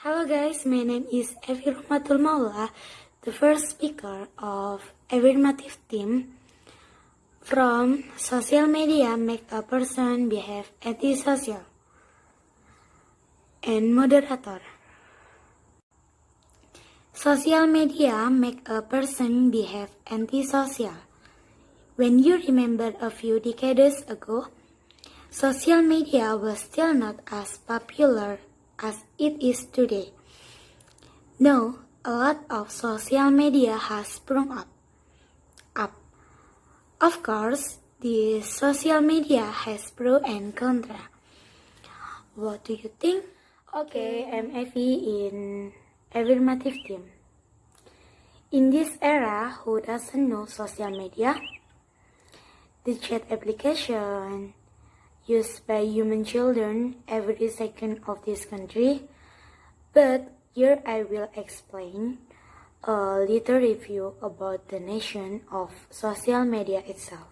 Hello guys, my name is Evi Rukhmatul Maula, the first speaker of affirmative team. From social media make a person behave antisocial. And moderator. Social media make a person behave antisocial. When you remember a few decades ago, social media was still not as popular as it is today. Now, a lot of social media has sprung up. Of course, the social media has pro and contra. What do you think? Okay, I'm Evi in affirmative team. In this era, who doesn't know social media? The chat application used by human children every second of this country. But here I will explain a little review about the nation of social media itself.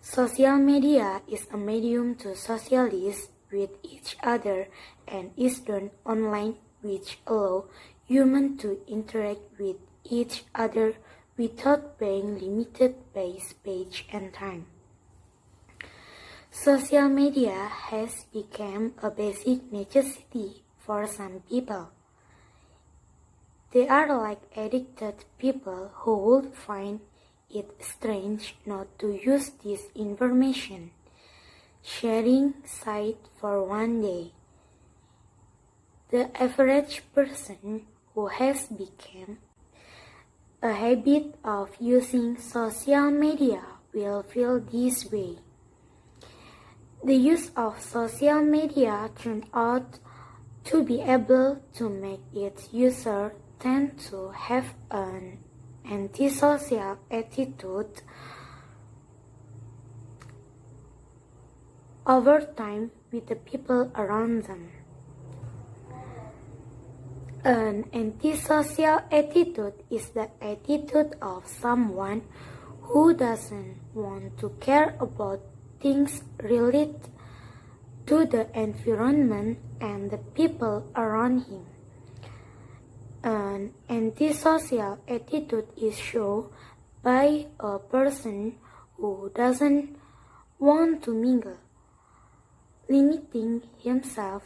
Social media is a medium to socialize with each other and is done online, which allow humans to interact with each other without being limited by space and time. Social media has become a basic necessity for some people. They are like addicted people who would find it strange not to use this information sharing site for one day. The average person who has become a habit of using social media will feel this way. The use of social media turned out to be able to make its user tend to have an antisocial attitude over time with the people around them. An antisocial attitude is the attitude of someone who doesn't want to care about things related to the environment and the people around him. An antisocial attitude is shown by a person who doesn't want to mingle, limiting himself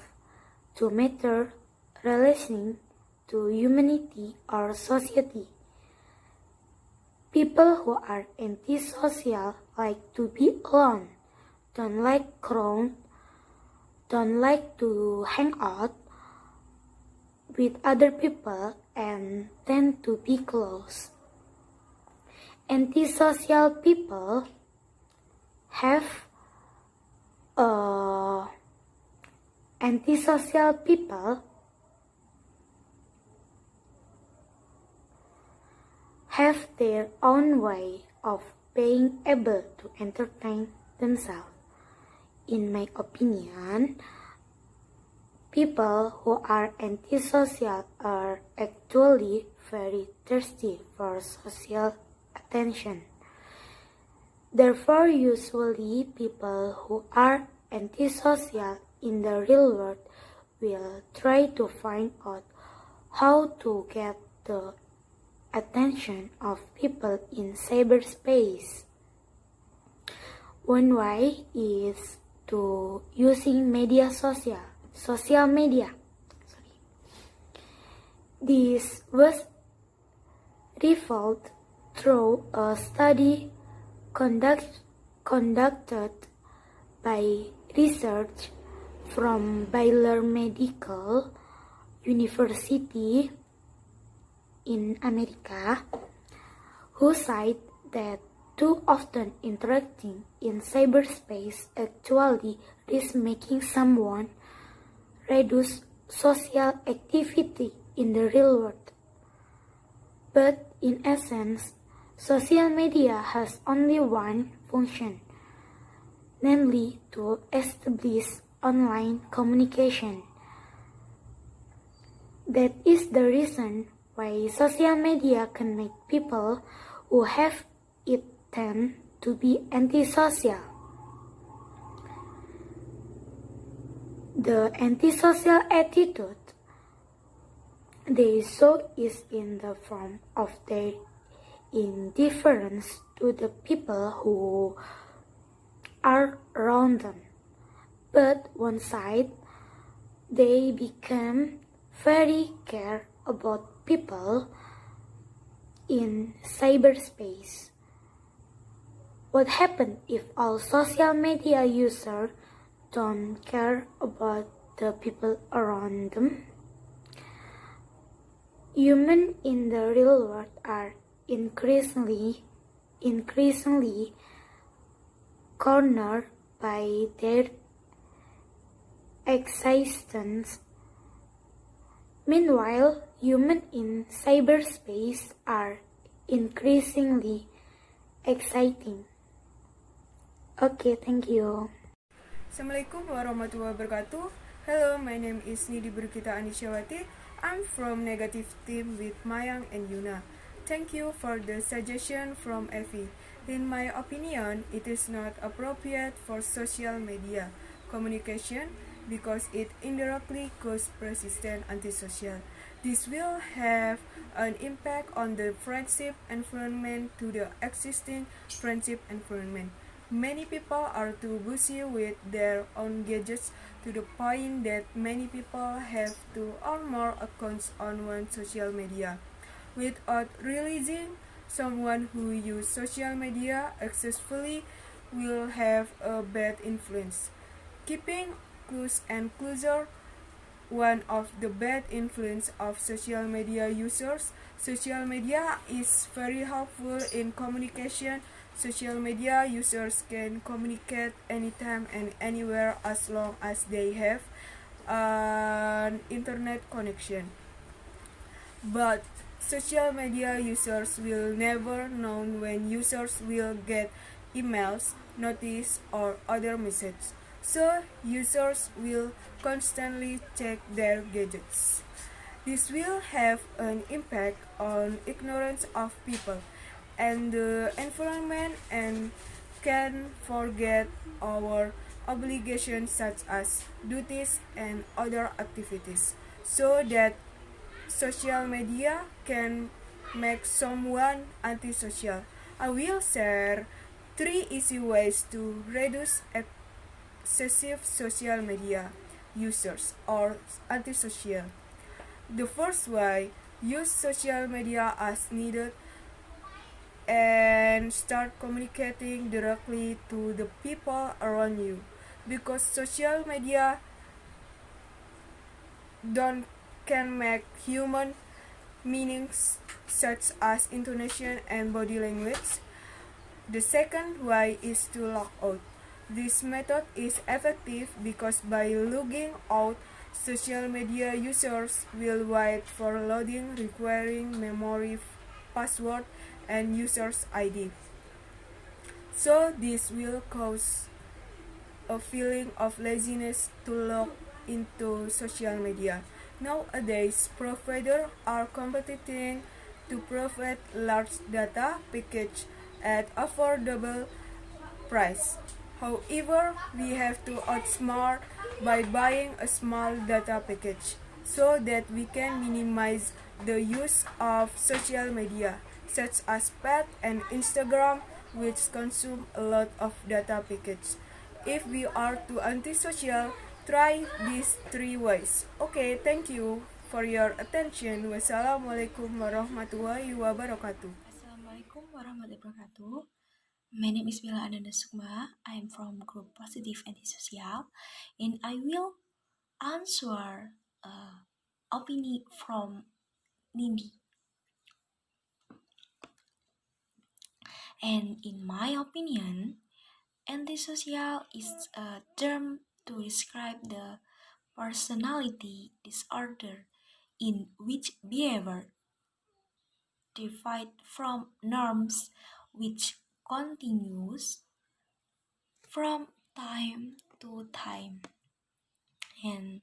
to matters relating to humanity or society. People who are antisocial like to be alone, don't like crowds, don't like to hang out with other people, and tend to be close. Antisocial people have their own way of being able to entertain themselves. In my opinion, people who are antisocial are actually very thirsty for social attention. Therefore, usually people who are antisocial in the real world will try to find out how to get the attention of people in cyberspace. One way is to using social media. This was revealed through a study conducted by research from Baylor Medical University in America, who cite that too often interacting in cyberspace actually risks making someone reduce social activity in the real world. But in essence, social media has only one function, namely to establish online communication. That is the reason why social media can make people who have it tend to be antisocial. The antisocial attitude They show is in the form of their indifference to the people who are around them. But one side, they become very care about people in cyberspace. What happens if all social media users don't care about the people around them? Humans in the real world are increasingly cornered by their existence. Meanwhile, humans in cyberspace are increasingly exciting. Okay, thank you. Assalamualaikum warahmatullahi wabarakatuh. Hello, my name is Nindy Brigita. I'm from negative team with Mayang and Yuna. Thank you for the suggestion from Evi. In my opinion, it is not appropriate for social media communication because it indirectly causes persistent antisocial. This will have an impact on the friendship environment to the existing friendship environment. Many people are too busy with their own gadgets to the point that many people have two or more accounts on one social media. Without realizing, someone who uses social media excessively will have a bad influence. Keeping close and closer one of the bad influence of social media users. Social media is very helpful in communication. Social media users can communicate anytime and anywhere as long as they have an internet connection. But social media users will never know when users will get emails, notice, or other messages. So users will constantly check their gadgets. This will have an impact on ignorance of people and the environment and can forget our obligations such as duties and other activities so that social media can make someone antisocial. I will share 3 easy ways to reduce excessive social media users or antisocial. The first way, use social media as needed and start communicating directly to the people around you because social media don't can make human meanings such as intonation and body language. The second way is to log out. This method is effective because by logging out, social media users will wait for loading requiring memory, password, and user's ID. So this will cause a feeling of laziness to log into social media. Nowadays, providers are competing to provide large data package at affordable price. However, we have to outsmart by buying a small data package so that we can minimize the use of social media such as Pet and Instagram which consume a lot of data package. If we are too antisocial, try these 3 ways. Okay, thank you for your attention. Wassalamualaikum warahmatullahi wabarakatuh. Assalamualaikum warahmatullahi wabarakatuh. My name is Ananda Sukma. I am from Group Positive Antisocial, and I will answer opinion from Nindy. And in my opinion, antisocial is a term to describe the personality disorder in which behavior differ from norms which continues from time to time and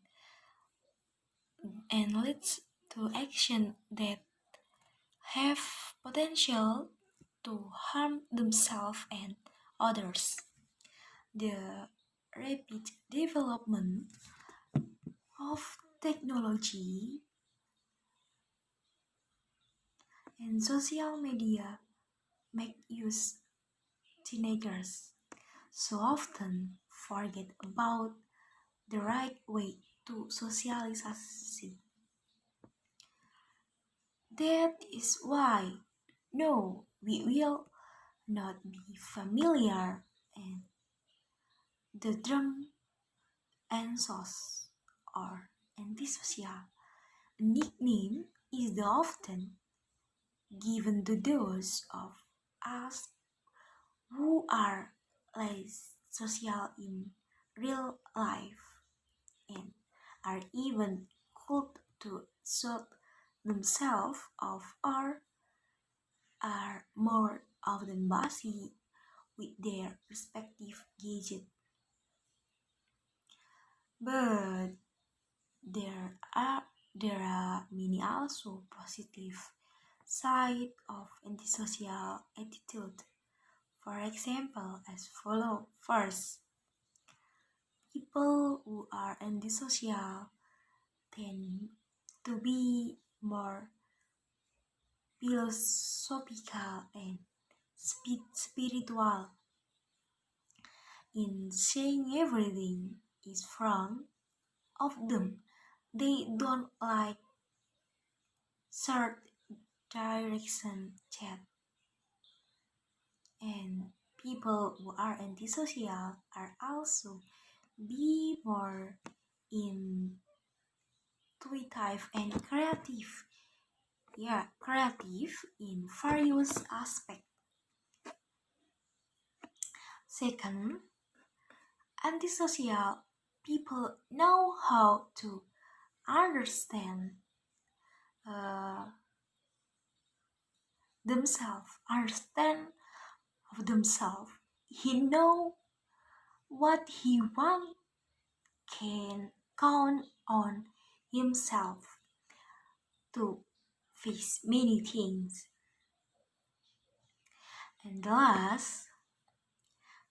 leads to action that have potential to harm themselves and others. The rapid development of technology And social media make use teenagers so often forget about the right way to socialization. That is why no, we will not be familiar and the drum and sauce or antisocial. A nickname is the often given to those of us who are less social in real life and are even called to show themselves off or are more often busy with their respective gadget. But there are many also positive side of antisocial attitude. For example, as follow first, people who are antisocial tend to be more philosophical and spiritual in saying everything is wrong of them. They don't like short direction chat, and people who are antisocial are also be more intuitive and creative. Yeah, creative in various aspects. Second, antisocial people know how to understand uh, understand of themselves. He know what he want, can count on himself to face many things. And last,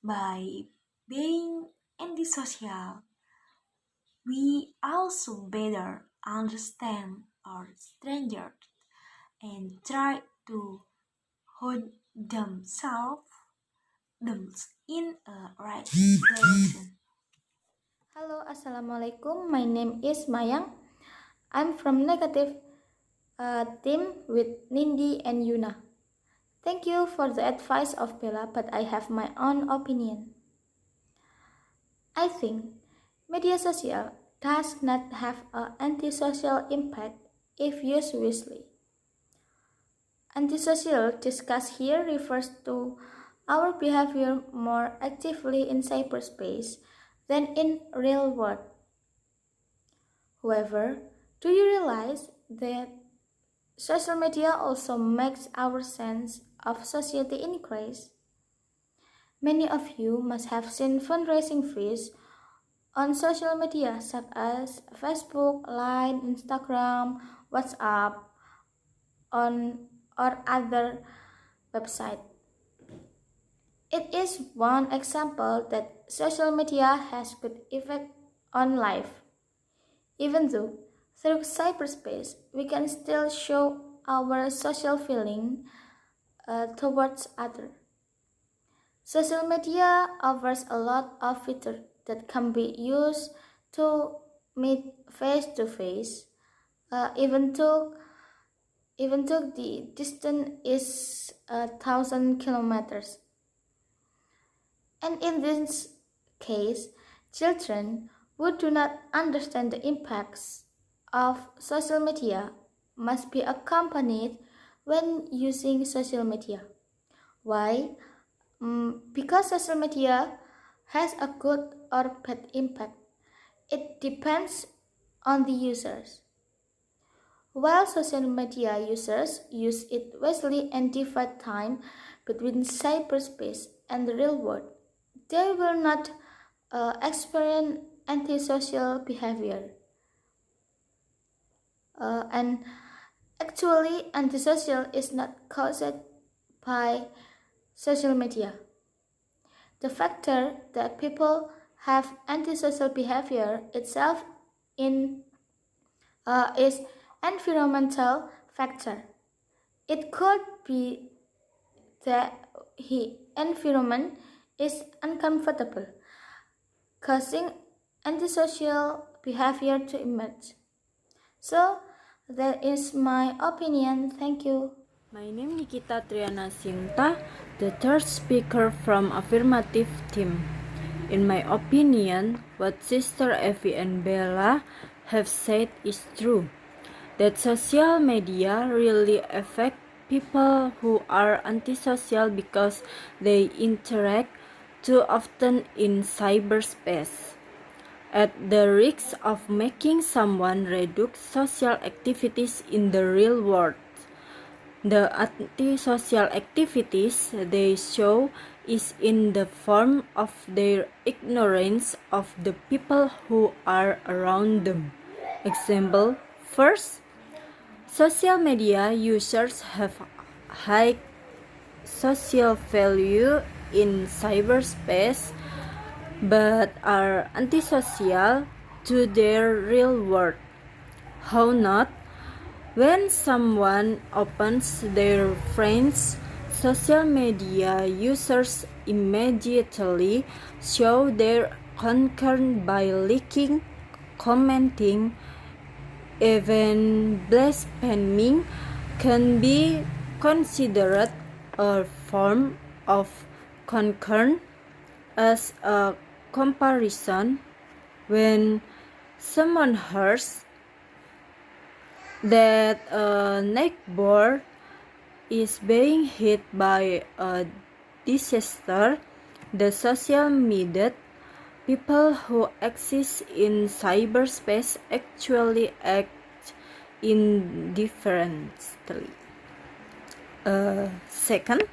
by being antisocial, we also better understand our strangers and try to hold them in a right direction. Hello, Assalamualaikum. My name is Mayang. I'm from negative team with Nindy and Yuna. Thank you for the advice of Bella, but I have my own opinion. I think media social does not have an antisocial impact if used wisely. Antisocial discussed here refers to our behavior more actively in cyberspace than in real world. However, do you realize that social media also makes our sense of society increase? Many of you must have seen fundraising fees on social media such as Facebook, Line, Instagram, WhatsApp, on or other website. It is one example that social media has good effect on life. Even though through cyberspace we can still show our social feeling towards others. Social media offers a lot of features that can be used to meet face to face, even though the distance is 1,000 kilometers. And in this case, children who do not understand the impacts of social media must be accompanied when using social media. Why? Because social media has a good or bad impact. It depends on the users. While social media users use it wisely and divide time between cyberspace and the real world, they will not experience antisocial behavior. And actually, antisocial is not caused by social media. The factor that people have antisocial behavior itself is environmental factor. It could be that the environment is uncomfortable, causing antisocial behavior to emerge. So, that is my opinion. Thank you. My name Nikita Triana Shinta, the third speaker from affirmative team. In my opinion, what Sister Evi and Bella have said is true. That social media really affect people who are antisocial because they interact too often in cyberspace. At the risk of making someone reduce social activities in the real world. The antisocial activities they show is in the form of their ignorance of the people who are around them. Example, first, social media users have high social value in cyberspace but are antisocial to their real world. How not? When someone opens their friends' social media, users immediately show their concern by liking, commenting, even blaspheming can be considered a form of concern as a comparison when someone hears that a neighbor is being hit by a disaster, the social media people who exist in cyberspace actually act indifferently. Second,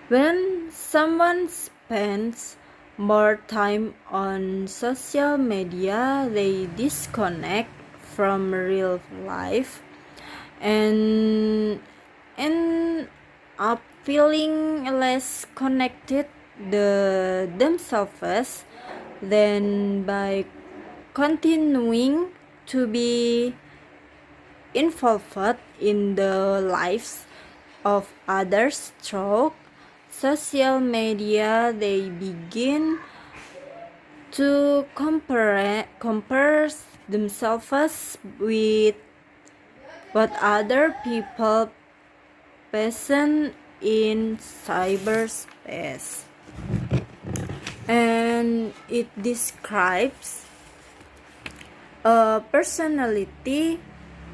when someone spends more time on social media, they disconnect from real life and end up feeling less connected themselves than by continuing to be involved in the lives of others through social media. They begin to compare themselves with what other people present in cyberspace, and it describes a personality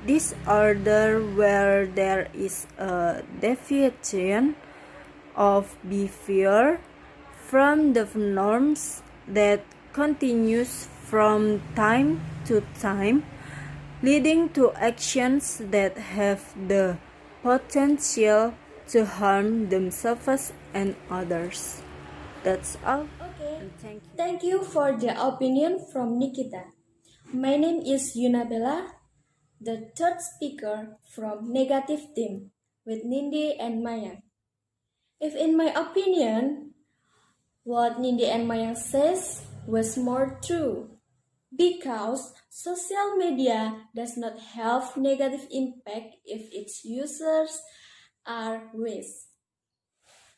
disorder where there is a deviation of behavior from the norms that continues from time to time, leading to actions that have the potential to harm themselves and others. That's all. Okay, And thank you. thank you for the opinion from Nikita. My name is Yuna Bella, the third speaker from negative team with Nindy and Mayang. If in my opinion, what Nindy and Mayang says was more true, because social media does not have negative impact if its users are wise.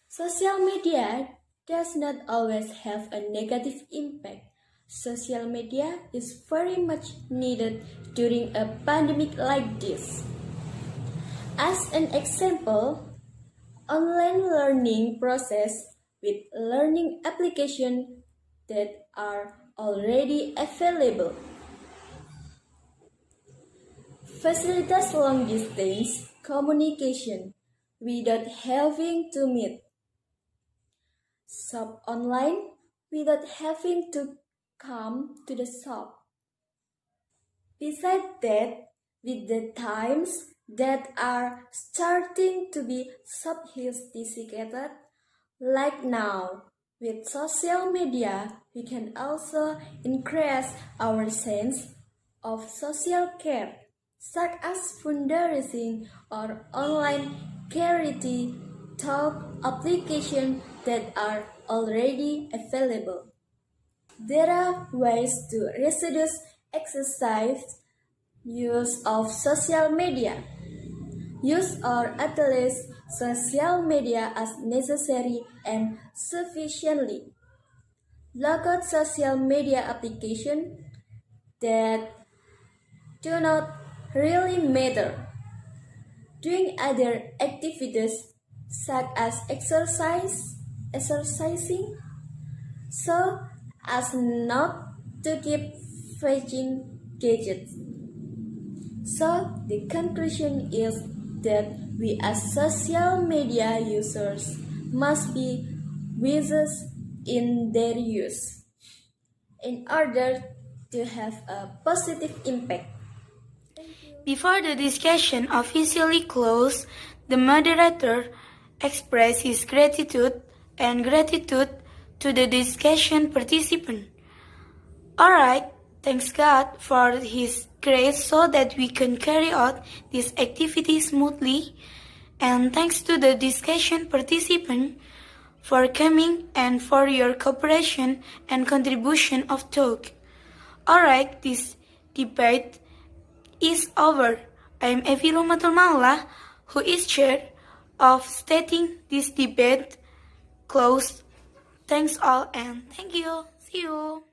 Social media does not always have a negative impact. Social media is very much needed during a pandemic like this. As an example, online learning process with learning applications that are already available. Facilitate long distance communication without having to meet. Shop online without having to come to the shop. Besides that, with the times that are starting to be sophisticated, like now, with social media, we can also increase our sense of social care, such as fundraising or online charity talk applications that are already available. There are ways to reduce excessive use of social media. use or utilize social media as necessary and sufficiently. Log out social media applications that do not really matter. Doing other activities such as exercising, so as not to keep fetching gadgets. So the conclusion is that we as social media users must be wise in their use in order to have a positive impact. Before the discussion officially closed, the moderator expressed his gratitude to the discussion participant. Alright, thanks God for His grace so that we can carry out this activity smoothly, and thanks to the discussion participant for coming and for your cooperation and contribution of talk. Alright, this debate is over. I am Evi Rukhmatul Maula, who is chair of stating this debate closed. Thanks all and thank you. See you.